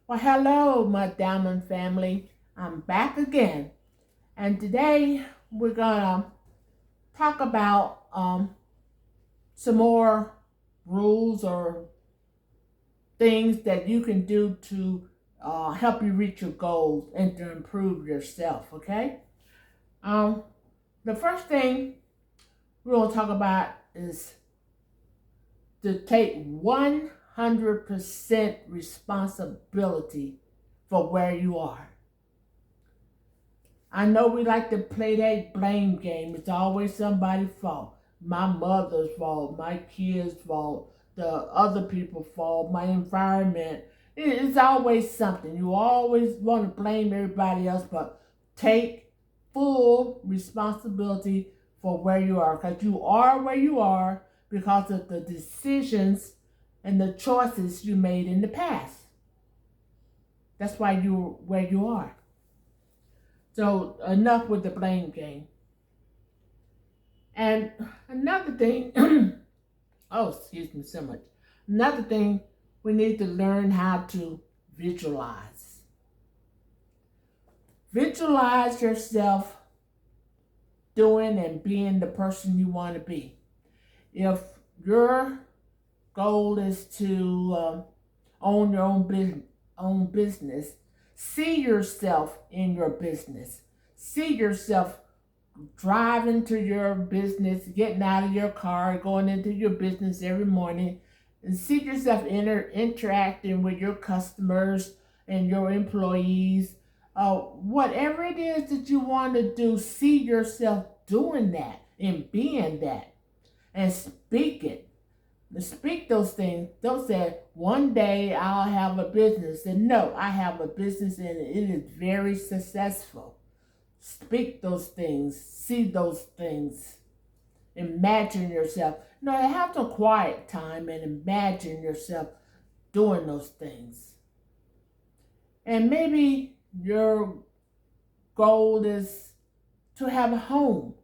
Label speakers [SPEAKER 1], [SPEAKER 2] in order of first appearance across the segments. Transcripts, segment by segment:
[SPEAKER 1] Well, hello, my Diamond family. I'm back again, and today we're gonna talk about some more rules or things that you can do to help you reach your goals and to improve yourself. Okay. Um, the first thing we're gonna talk about is to take 100% responsibility for where you are. I know we like to play that blame game. It's always somebody's fault. My mother's fault, my kids' fault, the other people's fault, my environment. It's always something. You always want to blame everybody else, but take full responsibility for where you are. Because you are where you are because of the decisions and the choices you made in the past. That's why you're where you are. So enough with the blame game. And another thing, oh, excuse me so much. Another thing, we need to learn how to visualize. Visualize yourself doing and being the person you want to be. If your goal is to own your own business, see yourself in your business. See yourself driving to your business, getting out of your car, going into your business every morning, and see yourself interacting with your customers and your employees. Whatever it is that you want to do, see yourself doing that and being that and speak it. Speak those things. Don't say, one day I'll have a business. And no, I have a business and it is very successful. Speak those things, see those things, imagine yourself. Have some quiet time and imagine yourself doing those things. And maybe your goal is to have a home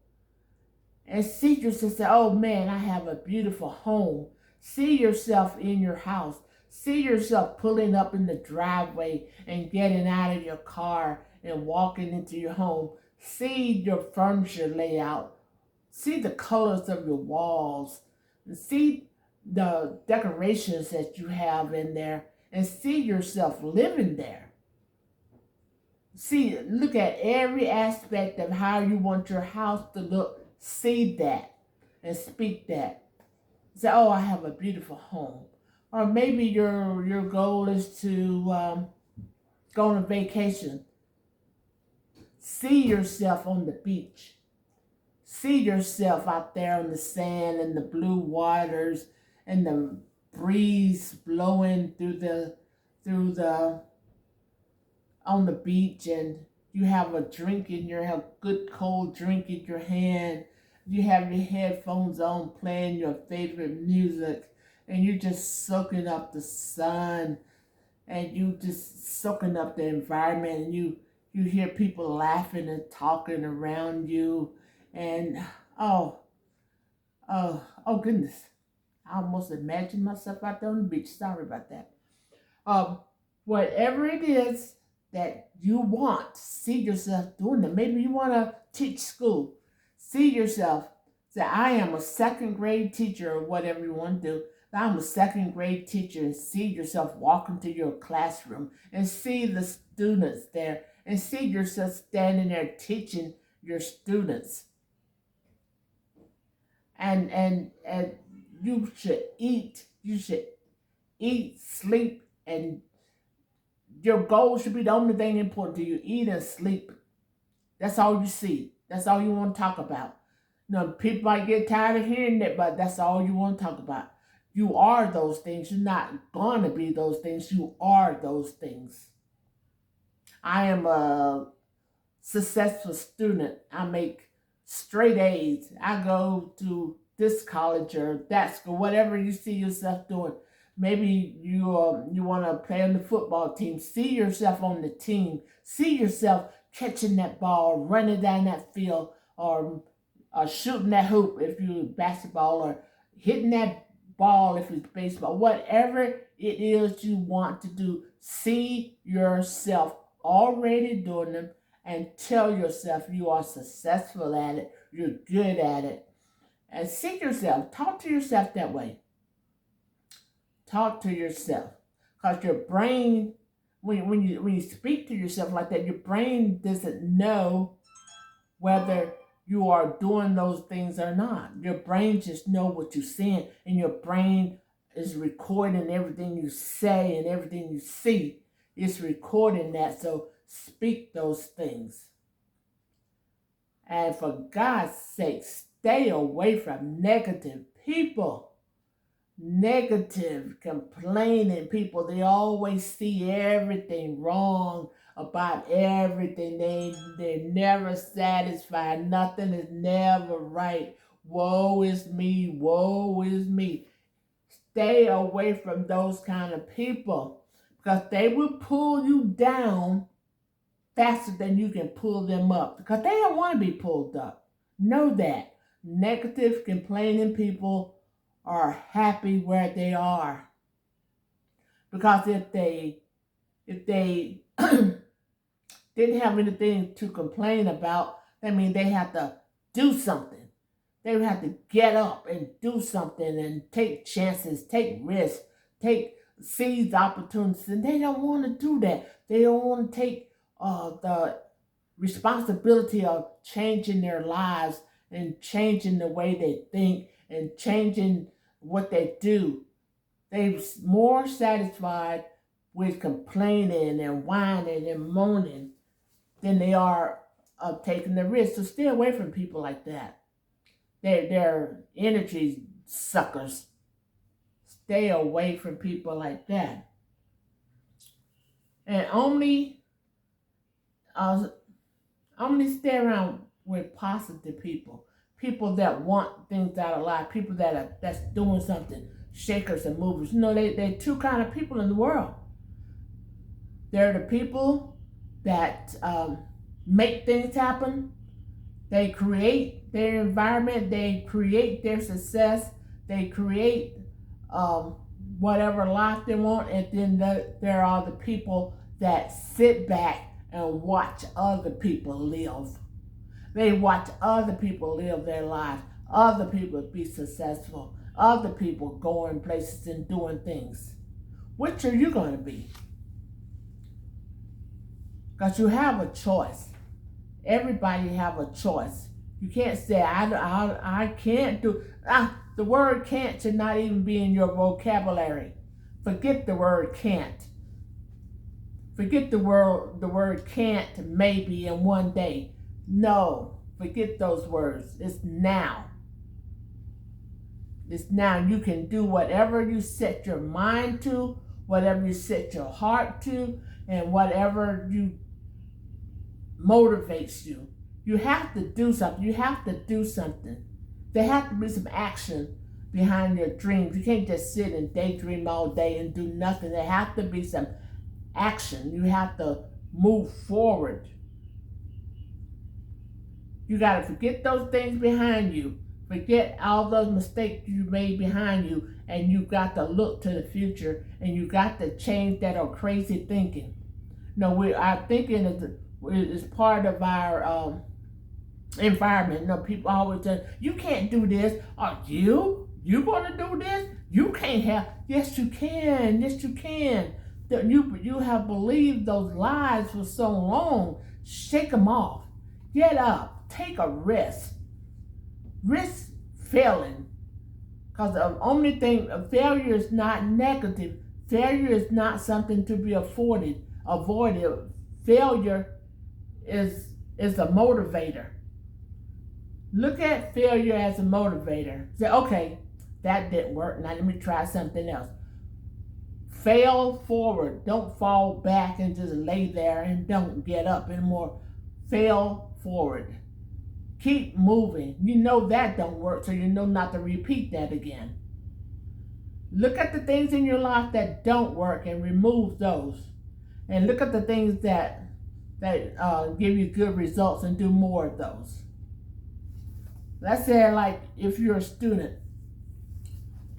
[SPEAKER 1] and see yourself say, oh man, I have a beautiful home. See yourself in your house. See yourself pulling up in the driveway and getting out of your car and walking into your home. See your furniture layout. See the colors of your walls. See the decorations that you have in there and see yourself living there. Look at every aspect of how you want your house to look. See that and speak that. Say, oh, I have a beautiful home. Or maybe your goal is to go on a vacation. See yourself on the beach. See yourself out there on the sand and the blue waters and the breeze blowing through the on the beach, and you have a good cold drink in your hand. You have your headphones on playing your favorite music and you're just soaking up the sun and you just soaking up the environment, and you hear people laughing and talking around you, and oh oh goodness, I almost imagined myself out there on the beach. Sorry about that. um Whatever it is that you want, see yourself doing it. Maybe you want to teach school. See yourself say, I am a second grade teacher, or whatever you want to do. I'm a second grade teacher, and see yourself walking to your classroom and see the students there and see yourself standing there teaching your students. And you should eat, sleep, and your goal should be the only thing important to you. Eat and sleep. That's all you see. That's all you want to talk about. People might get tired of hearing that, but that's all you want to talk about. You are those things. You're not going to be those things. You are those things. I am a successful student. I make straight A's. I go to this college or that school, whatever you see yourself doing. Maybe you want to play on the football team. See yourself on the team. See yourself catching that ball, running down that field, or shooting that hoop if you basketball, or hitting that ball if it's baseball. Whatever it it is you want to do. See yourself already doing them and tell yourself you are successful at it, you're good at it. And see yourself, talk to yourself that way. Talk to yourself. Because your brain, when you speak to yourself like that, your brain doesn't know whether you are doing those things or not. Your brain just know what you're saying, and your brain is recording everything you say and everything you see. It's recording that, so speak those things. And for God's sake, stay away from negative people. Negative, complaining people. They always see everything wrong about everything. They're never satisfied. Nothing is never right. Woe is me. Woe is me. Stay away from those kind of people, because they will pull you down faster than you can pull them up, because they don't want to be pulled up. Know that. Negative, complaining people are happy where they are. Because if they didn't have anything to complain about, that means they have to do something. They would have to get up and do something and take chances, take risks, seize opportunities, and they don't want to do that. They don't want to take the responsibility of changing their lives and changing the way they think and changing what they do. They're more satisfied with complaining and whining and moaning than they are of taking the risk. So stay away from people like that. They're energy suckers. Stay away from people like that. And only stay around with positive people. People that want things out of life. People that's doing something. Shakers and movers. You know, they're two kind of people in the world. They're the people that make things happen. They create their environment. They create their success. They create whatever life they want. And then there are the people that sit back and watch other people live. They watch other people live their lives. Other people be successful. Other people going places and doing things. Which are you going to be? Because you have a choice. Everybody have a choice. You can't say, I can't do. The word can't should not even be in your vocabulary. Forget the word can't. Forget the word can't, maybe, in one day. No, forget those words. It's now. It's now. You can do whatever you set your mind to, whatever you set your heart to, and whatever you motivates you. You have to do something. You have to do something. There has to be some action behind your dreams. You can't just sit and daydream all day and do nothing. There has to be some action. You have to move forward. You got to forget those things behind you. Forget all those mistakes you made behind you, and you got to look to the future, and you got to change that crazy thinking. No, our thinking is part of our environment. No, people always say, you can't do this. Are you going to do this? You can't have. Yes, you can. Yes, you can. You have believed those lies for so long. Shake them off. Get up. Take a risk. Risk failing. Because the only thing, failure is not negative. Failure is not something to be avoided. Failure is a motivator. Look at failure as a motivator. Say, okay, that didn't work. Now let me try something else. Fail forward. Don't fall back and just lay there and don't get up anymore. Fail forward. Keep moving. You know that don't work, so you know not to repeat that again. Look at the things in your life that don't work and remove those. And look at the things that give you good results and do more of those. Let's say, like, if you're a student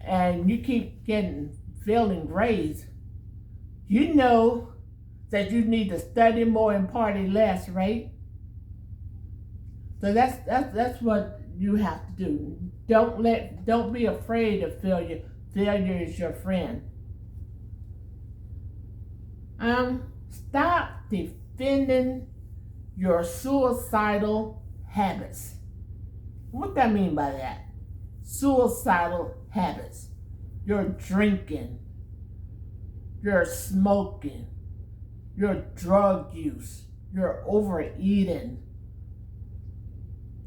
[SPEAKER 1] and you keep getting failing grades, you know that you need to study more and party less, right? So that's what you have to do. Don't be afraid of failure. Failure is your friend. Stop defending your suicidal habits. What do I mean by that? Suicidal habits. You're drinking, you're smoking, your drug use, your overeating.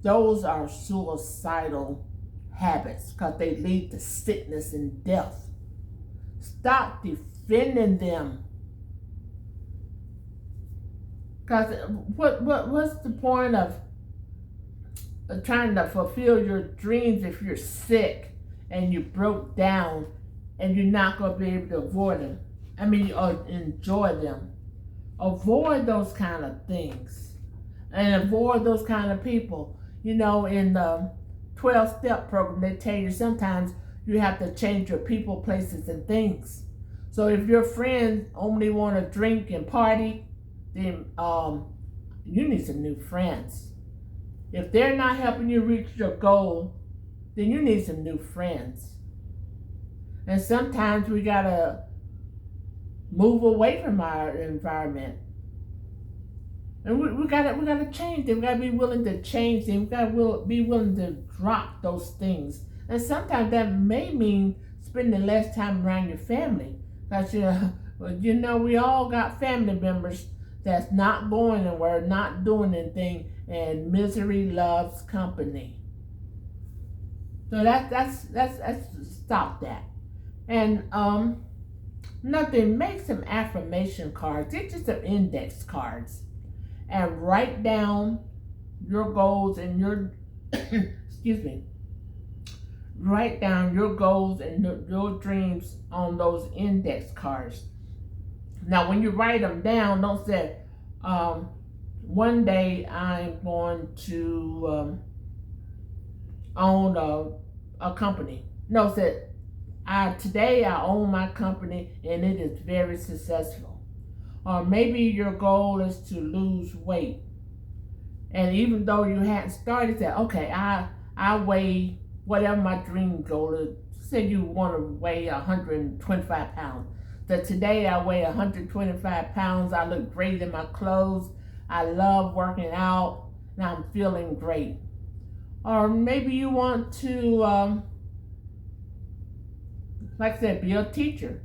[SPEAKER 1] Those are suicidal habits because they lead to sickness and death. Stop defending them. Because what's the point of trying to fulfill your dreams if you're sick and you broke down and you're not going to be able to avoid them? Or enjoy them. Avoid those kind of things and avoid those kind of people. In the 12-step program, they tell you sometimes you have to change your people, places, and things. So if your friends only want to drink and party, then you need some new friends. If they're not helping you reach your goal, then you need some new friends. And sometimes we gotta move away from our environment. And we gotta change them. We gotta be willing to change them. We gotta be willing to drop those things. And sometimes that may mean spending less time around your family. Because we all got family members that's not going anywhere, not doing anything, and misery loves company. So that's stop that. And nothing. Make some affirmation cards. Get you some index cards, and write down your goals and your excuse me. Write down your goals and your dreams on those index cards. Now, when you write them down, don't say, one day I'm going to own a company. No, say, today I own my company and it is very successful. Or maybe your goal is to lose weight. And even though you hadn't started, say, okay, I weigh whatever my dream goal is. Say you want to weigh 125 pounds. So today I weigh 125 pounds. I look great in my clothes. I love working out and I'm feeling great. Or maybe you want to, like I said, be a teacher.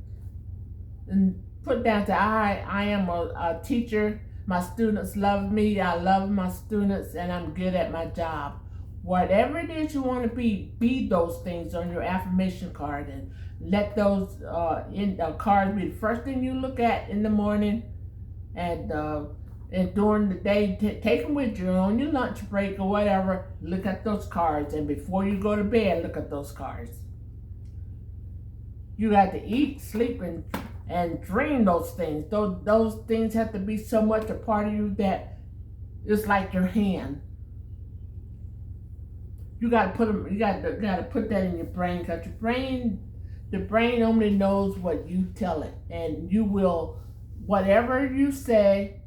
[SPEAKER 1] And put down that I am a teacher. My students love me. I love my students and I'm good at my job. Whatever it is you want to be those things on your affirmation card, and let those cards be the first thing you look at in the morning, and during the day, take them with you on your lunch break or whatever. Look at those cards, and before you go to bed, look at those cards. You got to eat, sleep, and dream those things. Those things have to be so much a part of you that it's like your hand. You got to put them. You got to put that in your brain, because the brain only knows what you tell it, and you will, whatever you say,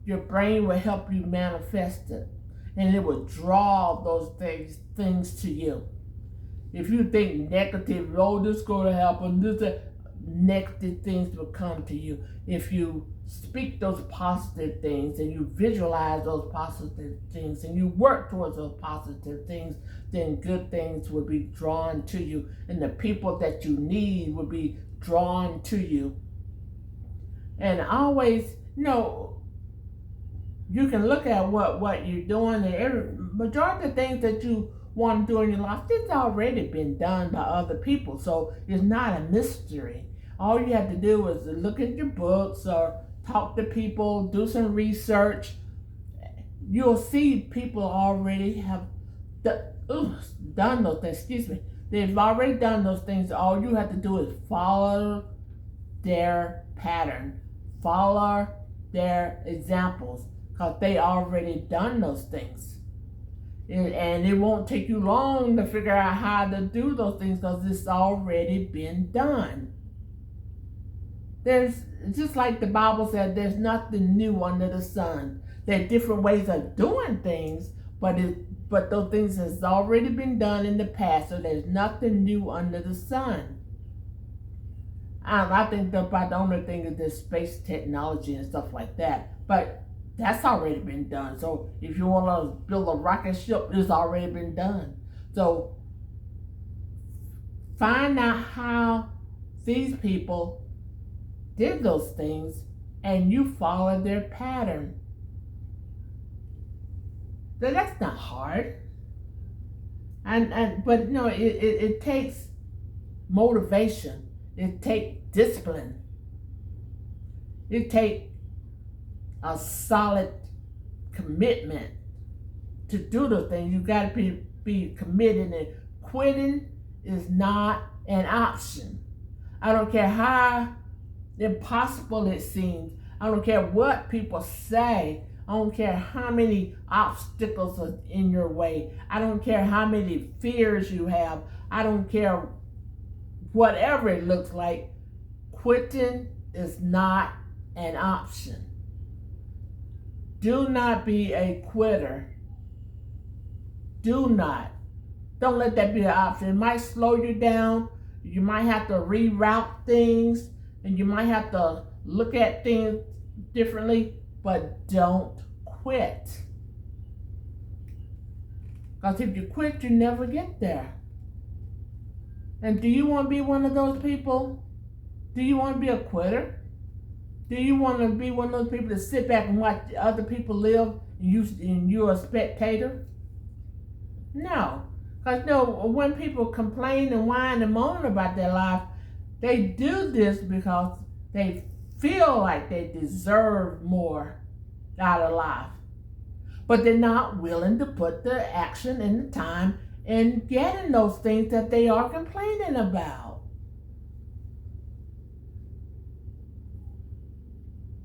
[SPEAKER 1] your brain will help you manifest it, and it will draw those things to you. If you think negative, this is going to happen, negative things will come to you. If you speak those positive things and you visualize those positive things and you work towards those positive things, then good things will be drawn to you, and the people that you need will be drawn to you. And always, you can look at what you're doing, and every majority of things that you want to do in your life, it's already been done by other people, so it's not a mystery. All you have to do is look at your books or talk to people, do some research. You'll see people already have done those things. Excuse me. They've already done those things. All you have to do is follow their pattern, follow their examples, because they already done those things. And it won't take you long to figure out how to do those things, because it's already been done. There's, just like the Bible said, there's nothing new under the sun. There are different ways of doing things, but those things has already been done in the past, so there's nothing new under the sun. I think about the only thing is the space technology and stuff like that, but that's already been done. So if you want to build a rocket ship, it's already been done. So find out how these people did those things, and you follow their pattern. So that's not hard. But you know, it takes motivation. It takes discipline. It takes a solid commitment to do the things. You got to be committed, and quitting is not an option. I don't care how impossible it seems. I don't care what people say. I don't care how many obstacles are in your way. I don't care how many fears you have. I don't care whatever it looks like. Quitting is not an option. Do not be a quitter. Do not. Don't let that be an option. It might slow you down. You might have to reroute things, and you might have to look at things differently, but don't quit. Because if you quit, you never get there. And do you want to be one of those people? Do you want to be a quitter? Do you want to be one of those people that sit back and watch other people live and you're a spectator? No. Because no, when people complain and whine and moan about their life, they do this because they feel like they deserve more out of life. But they're not willing to put the action and the time in getting those things that they are complaining about.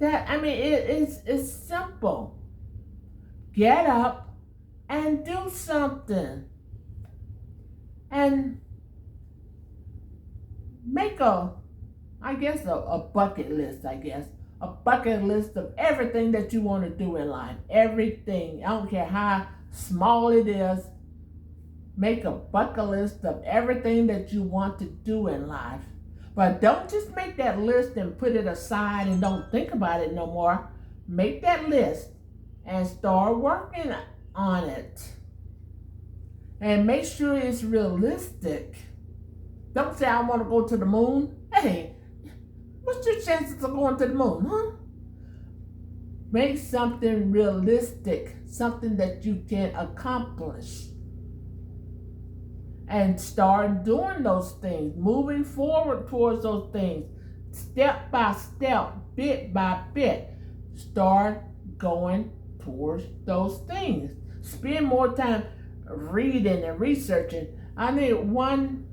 [SPEAKER 1] It's simple. Get up and do something. And make a bucket list, a bucket list of everything that you want to do in life. Everything. I don't care how small it is. Make a bucket list of everything that you want to do in life. But don't just make that list and put it aside and don't think about it no more. Make that list and start working on it. And make sure it's realistic. Don't say, I want to go to the moon. Hey, what's your chances of going to the moon, huh? Make something realistic, something that you can accomplish. And start doing those things, moving forward towards those things, step by step, bit by bit. Start going towards those things. Spend more time reading and researching. I need one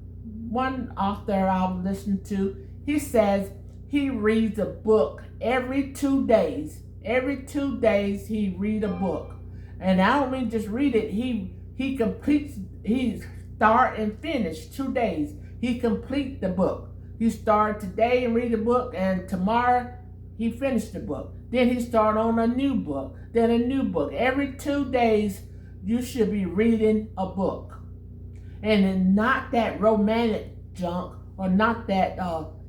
[SPEAKER 1] author I've listened to. He says he reads a book every 2 days. Every 2 days he read a book, and I don't mean just read it. He completes. He start and finish 2 days. He complete the book. He start today and read the book, and tomorrow he finished the book. Then he start on a new book. Then a new book. Every 2 days you should be reading a book. And then not that romantic junk or not that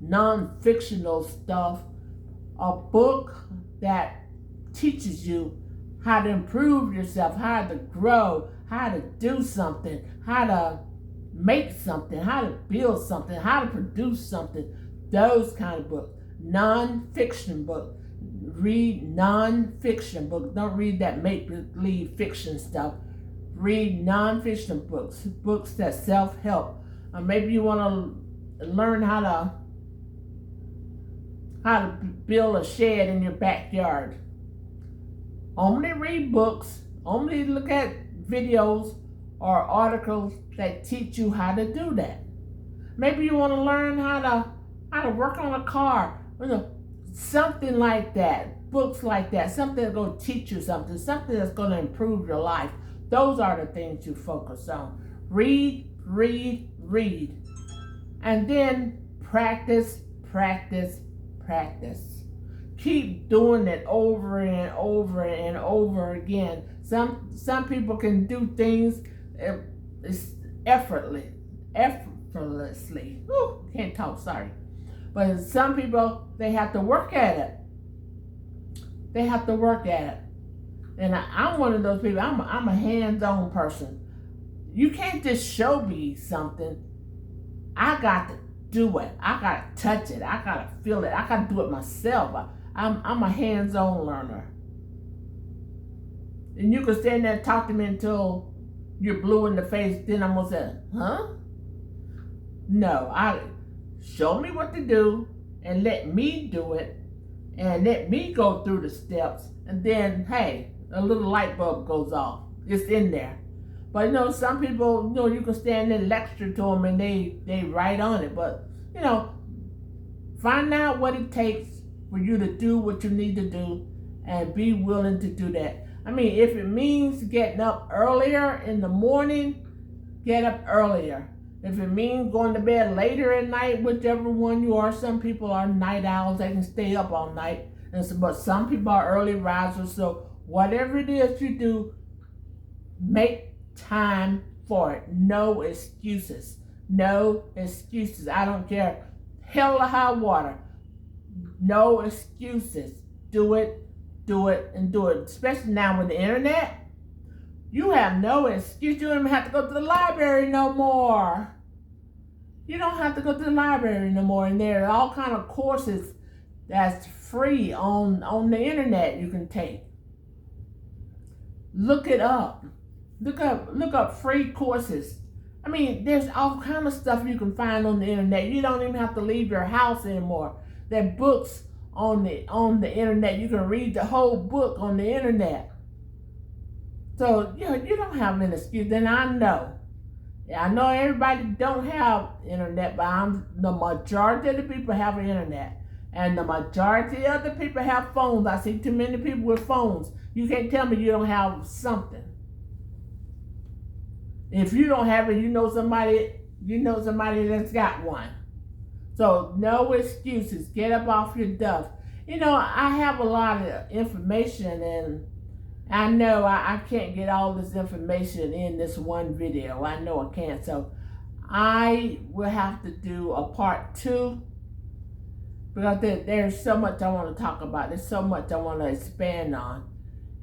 [SPEAKER 1] non-fictional stuff. A book that teaches you how to improve yourself, how to grow, how to do something, how to make something, how to build something, how to produce something. Those kind of books. Non-fiction books. Read non-fiction books. Don't read that make-believe fiction stuff. Read non-fiction books. Books that self-help. Maybe you want to learn how to build a shed in your backyard. Only read books. Only look at videos or articles that teach you how to do that. Maybe you want to learn how to work on a car. Something like that. Books like that. Something that's going to teach you something. Something that's going to improve your life. Those are the things you focus on. Read, read, read. And then practice, practice, practice. Keep doing it over and over and over again. Some people can do things effortlessly. Ooh, can't talk, sorry. But some people, they have to work at it. They have to work at it. And I'm one of those people. I'm a hands-on person. You can't just show me something. I got to do it. I got to touch it. I got to feel it. I got to do it myself. I'm a hands-on learner. And you can stand there and talk to me until you're blue in the face. Then I'm going to say, huh? No, show me what to do and let me do it and let me go through the steps. And then, hey, a little light bulb goes off. It's in there. But, some people, you can stand there and lecture to them and they write on it. But, find out what it takes for you to do what you need to do and be willing to do that. I mean, if it means getting up earlier in the morning, get up earlier. If it means going to bed later at night, whichever one you are, some people are night owls, they can stay up all night. But some people are early risers. So whatever it is you do, make time for it. No excuses. No excuses. I don't care. Hell or high water. No excuses. Do it, and do it. Especially now with the internet. You have no excuse. You don't even have to go to the library no more. You don't have to go to the library no more. And there are all kind of courses that's free on the internet you can take. Look it up. Look up free courses. I mean, there's all kind of stuff you can find on the internet. You don't even have to leave your house anymore. There are books on the internet. You can read the whole book on the internet. So, you don't have an excuse. And I know everybody don't have internet, but the majority of the people have an internet. And the majority of the people have phones. I see too many people with phones. You can't tell me you don't have something. If you don't have it, you know somebody that's got one. So no excuses. Get up off your duff. I have a lot of information, and I know I can't get all this information in this one video. I know I can't. So I will have to do a part 2, because there's so much I want to talk about. There's so much I want to expand on.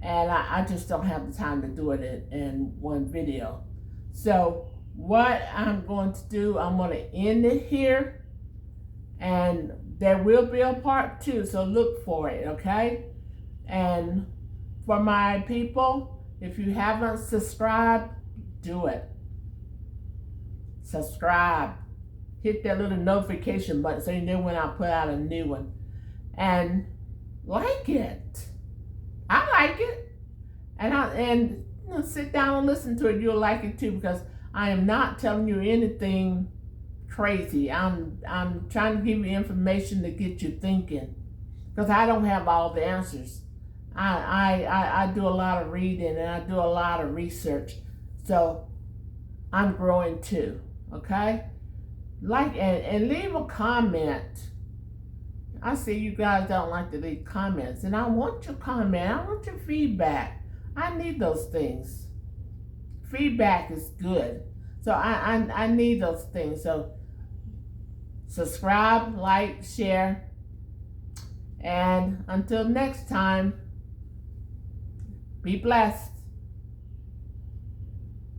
[SPEAKER 1] And I just don't have the time to do it in one video. So what I'm going to do, I'm going to end it here. And there will be a part 2, so look for it, okay? And for my people, if you haven't subscribed, do it. Subscribe. Hit that little notification button so you know when I put out a new one. And like it. I like it. And sit down and listen to it. You'll like it too, because I am not telling you anything crazy. I'm trying to give you information to get you thinking, because I don't have all the answers. I do a lot of reading and I do a lot of research, so I'm growing too. Okay, like and leave a comment. I see you guys don't like to leave comments, and I want your comment. I want your feedback. I need those things. Feedback is good. So I need those things. So subscribe, like, share. And until next time, be blessed.